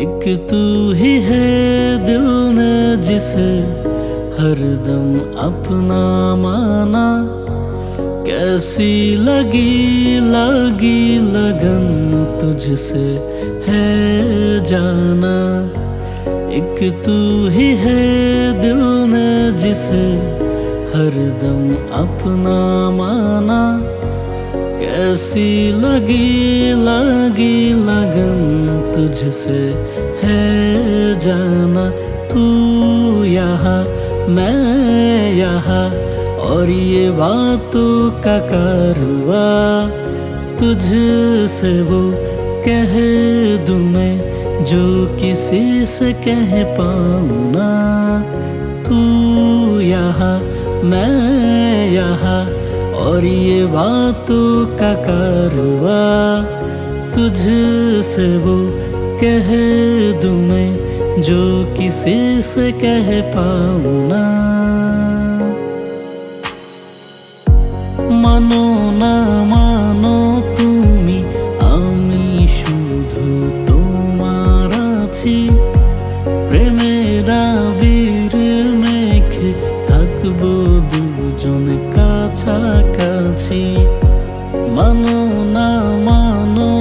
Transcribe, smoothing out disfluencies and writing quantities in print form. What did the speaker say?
एक तू ही है दिल ने जिसे हरदम अपना माना। कैसी लगी लगन तुझसे है जाना। एक तू ही है दिल ने जिसे हरदम अपना माना। कैसी लगी लगन तुझसे है जाना। तू यहाँ मैं यहाँ और ये बातों का कारवा तुझसे वो कह दूँ मैं जो किसी से कह पाऊँ ना। तू यहाँ मैं यहाँ और ये बातों का कारवा तुझसे वो कह दूँ मैं जो किसी से कह पाऊँ ना। मानो ना मानो तुमी आमी शुधु तोमार आछि। प्रेमेर आबिर मेखे थाकबो दुजने काछाकाछि। मानो ना मानो